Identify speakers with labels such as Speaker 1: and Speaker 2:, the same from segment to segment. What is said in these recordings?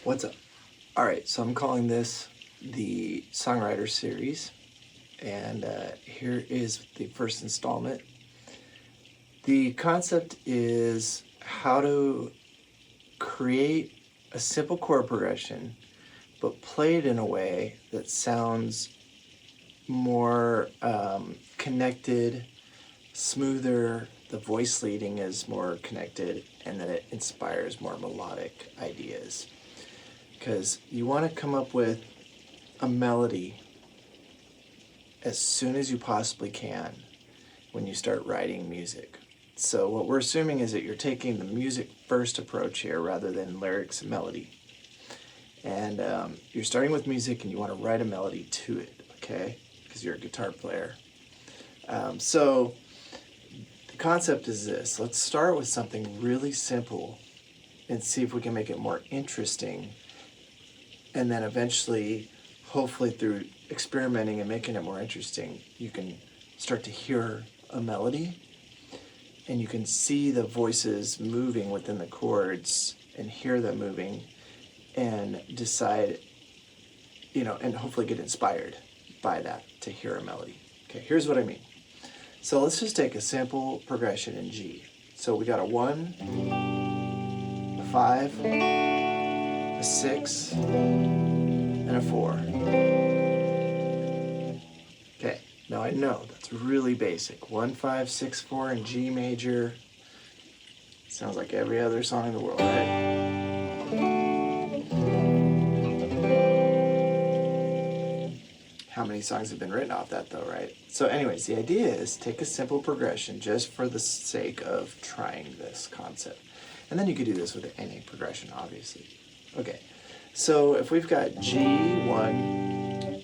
Speaker 1: What's up? All right, so I'm calling this the Songwriter series, and here is the first installment. The concept is how to create a simple chord progression, but play it in a way that sounds more connected, smoother, the voice leading is more connected, and that it inspires more melodic ideas. Because you want to come up with a melody as soon as you possibly can when you start writing music. So what we're assuming is that you're taking the music first approach here rather than lyrics and melody. And you're starting with music and you want to write a melody to it, okay? Because you're a guitar player. So the concept is this. Let's start with something really simple and see if we can make it more interesting. And then eventually, hopefully through experimenting and making it more interesting, you can start to hear a melody and you can see the voices moving within the chords and hear them moving and decide, and hopefully get inspired by that to hear a melody. Okay, here's what I mean. So let's just take a simple progression in G. So we got a 1, a 5, a 6, and a 4. Okay, now I know that's really basic. 1, 5, 6, 4 in G major. Sounds like every other song in the world, right? How many songs have been written off that though, right? So anyways, the idea is take a simple progression just for the sake of trying this concept. And then you could do this with any progression, obviously. Okay, so if we've got G1,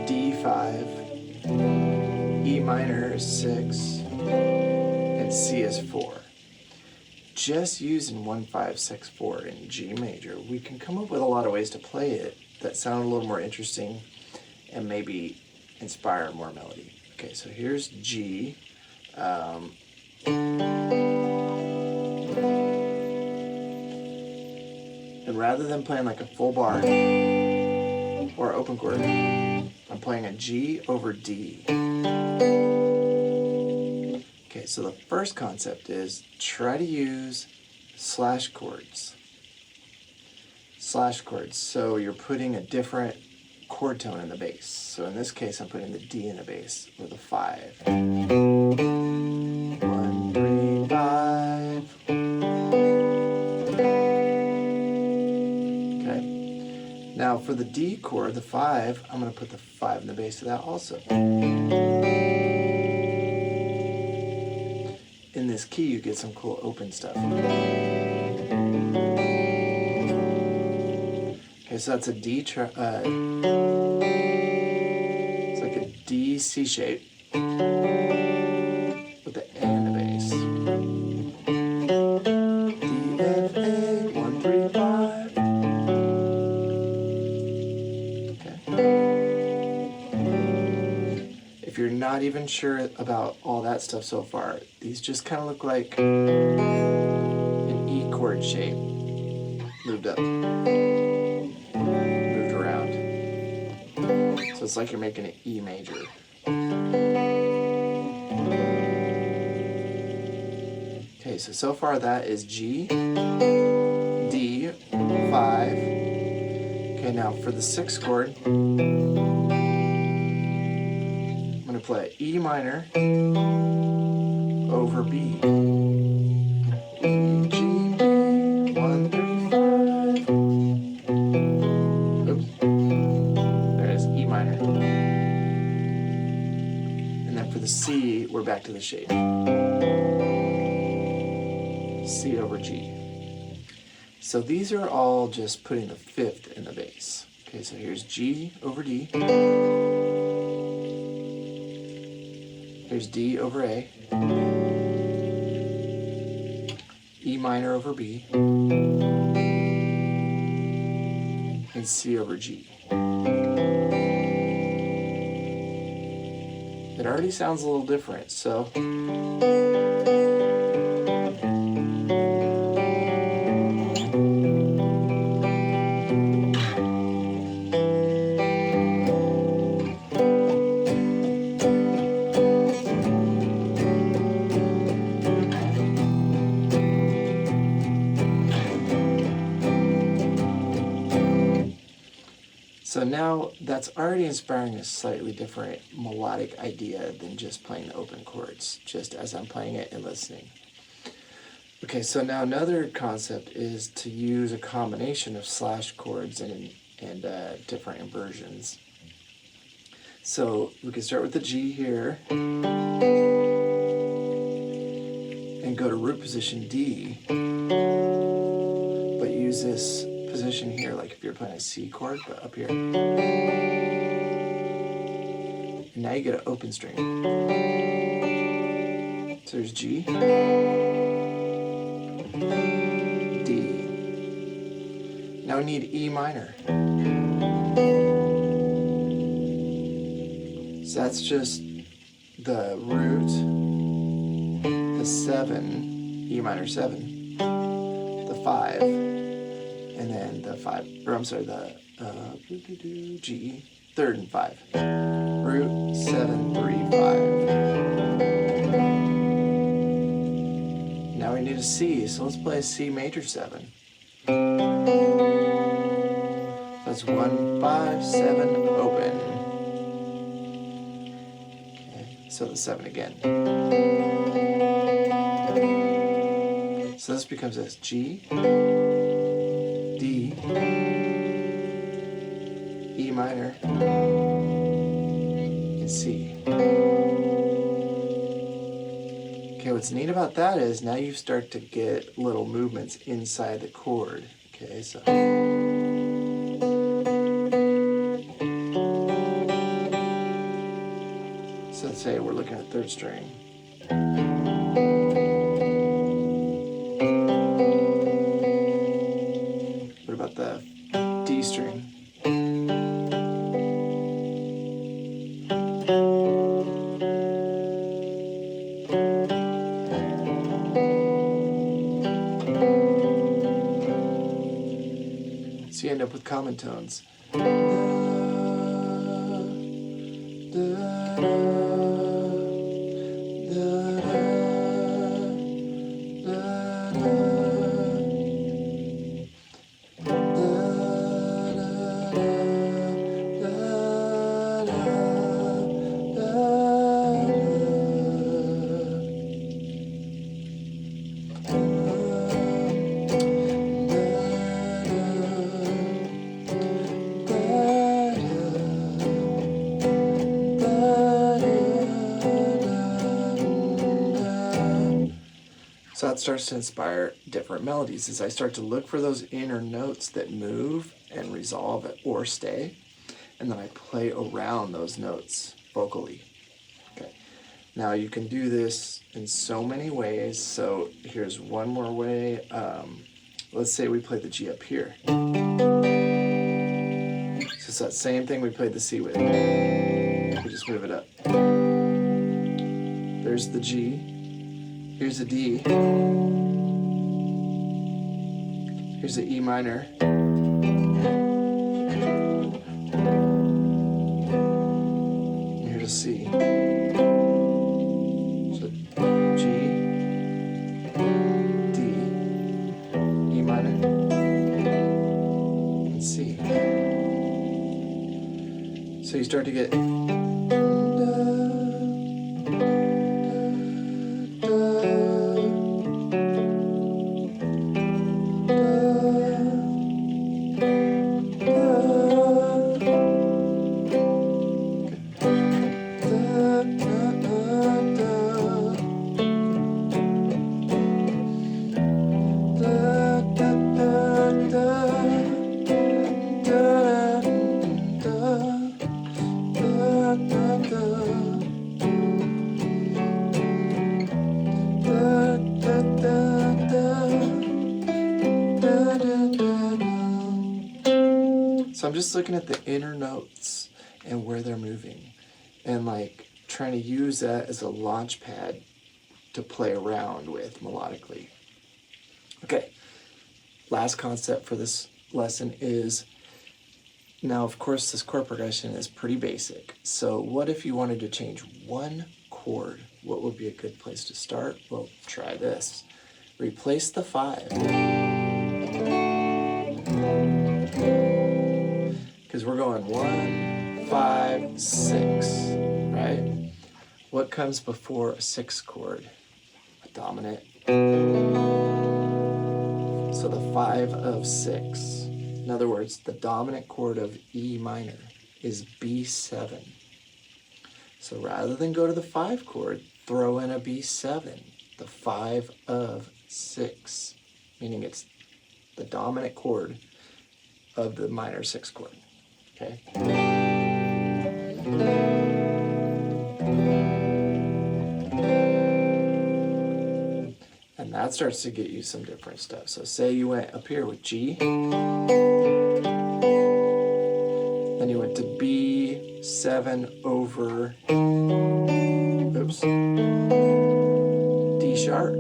Speaker 1: D5, E minor is 6, and C is 4. Just using 1, 5, 6, 4 in G major, we can come up with a lot of ways to play it that sound a little more interesting and maybe inspire more melody. Okay, so here's G. And rather than playing like a full bar or open chord, I'm playing a G over D. Okay, so the first concept is try to use slash chords. Slash chords, so you're putting a different chord tone in the bass. So in this case, I'm putting the D in the bass with a 5. 1, 3, 5. Okay. Now for the D chord, the 5, I'm going to put the 5 in the bass of that also. In this key, you get some cool open stuff. Okay, so that's a D, it's like a D C shape with the A in the bass. D, F, A, 1, 3, 5. Okay. If you're not even sure about all that stuff so far, these just kind of look like an E chord shape moved up. So it's like you're making an E major. Okay, so far that is G, D, 5. Okay, now for the 6th chord, I'm going to play E minor over B. E, G, B, 1, 3, 5. Oops. E minor. And then for the C, we're back to the shape. C over G. So these are all just putting the 5th in the bass. Okay, so here's G over D. Here's D over A. E minor over B. And C over G. It already sounds a little different, so So now that's already inspiring a slightly different melodic idea than just playing the open chords, just as I'm playing it and listening. Okay, so now another concept is to use a combination of slash chords and different inversions. So we can start with the G here and go to root position D, but use this position here, like if you're playing a C chord, but up here. And now you get an open string. So there's G, D. Now we need E minor. So that's just the root, the 7, E minor 7, the 5, and then the 5, or I'm sorry, the G, 3rd and 5. Root, 7, 3, 5. Now we need a C, so let's play a C major 7. That's 1, 5, 7, open. Okay, so the 7 again. So this becomes this G, D, E minor, and C. Okay, what's neat about that is now you start to get little movements inside the chord. Okay, so let's say we're looking at 3rd string. What about the D string? So you end up with common tones. So that starts to inspire different melodies as I start to look for those inner notes that move and resolve or stay, and then I play around those notes vocally. Okay. Now you can do this in so many ways. So here's one more way. Let's say we play the G up here. So it's that same thing we played the C with. We just move it up. There's the G. Here's the D. Here's the E minor. And here's a C. So G, D, E minor, and C. So you start to get So I'm just looking at the inner notes and where they're moving and like trying to use that as a launch pad to play around with melodically. Okay, last concept for this lesson is, now of course this chord progression is pretty basic. So what if you wanted to change one chord? What would be a good place to start? Well, try this. Replace the 5. Because is we're going 1, 5, 6, right? What comes before a 6 chord? A dominant. So the 5 of 6. In other words, the dominant chord of E minor is B7. So rather than go to the 5 chord, throw in a B7, the 5 of 6, meaning it's the dominant chord of the minor 6 chord. Okay? And that starts to get you some different stuff. So say you went up here with G, then you went to B7 over, oops, D sharp,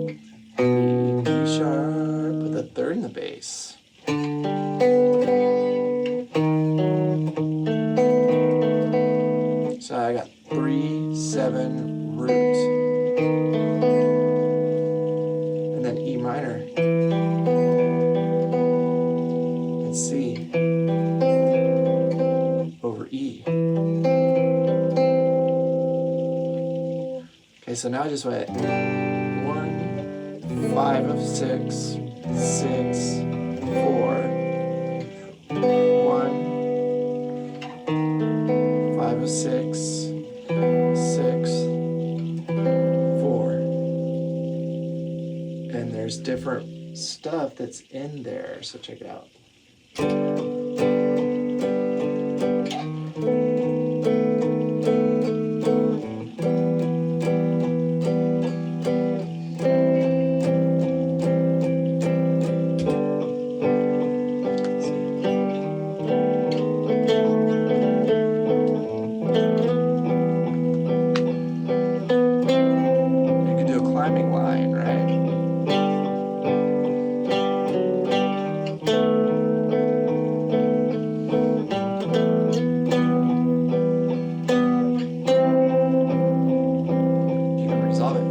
Speaker 1: D sharp with a third in the bass. So I got 3, 7 root, and then E minor and C over E. Okay, so now I just went 1, 5 of 6, 6, 4, 1, 5 of 6, 6, 4. And there's different stuff that's in there, so check it out. You could do a climbing line, right? You can resolve it.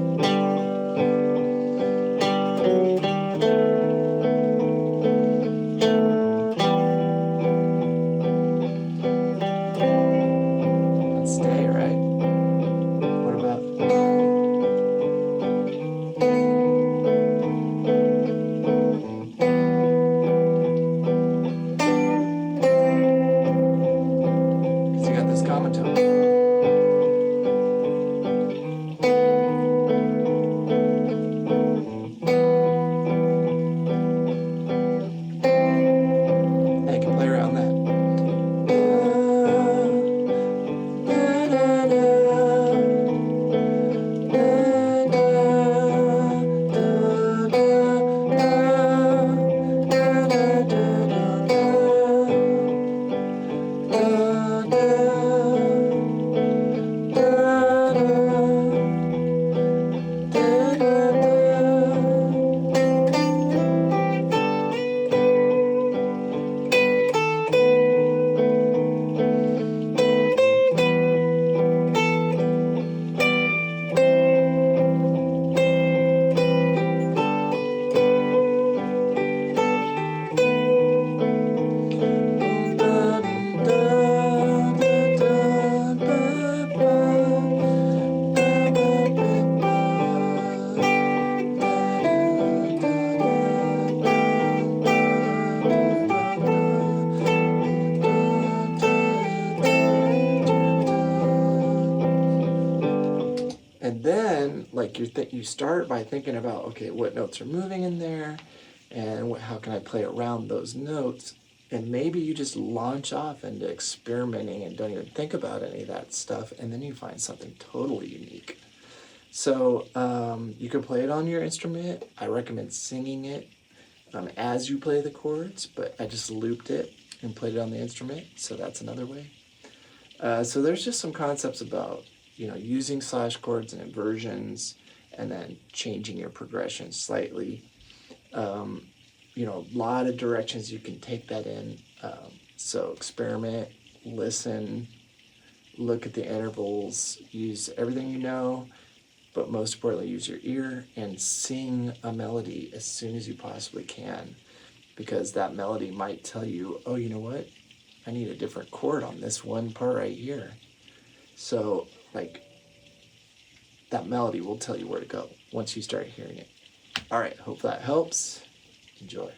Speaker 1: And stay, right? What about because you got this common tone. And you can play around that. And then, like, you start by thinking about, okay, what notes are moving in there, and how can I play around those notes? And maybe you just launch off into experimenting and don't even think about any of that stuff, and then you find something totally unique. So you can play it on your instrument. I recommend singing it as you play the chords, but I just looped it and played it on the instrument, so that's another way. So there's just some concepts about, using slash chords and inversions, and then changing your progression slightly. A lot of directions you can take that in. So experiment, listen, look at the intervals, use everything you know, but most importantly, use your ear and sing a melody as soon as you possibly can, because that melody might tell you, oh, you know what? I need a different chord on this one part right here. So like that melody will tell you where to go once you start hearing it. All right, hope that helps. Enjoy.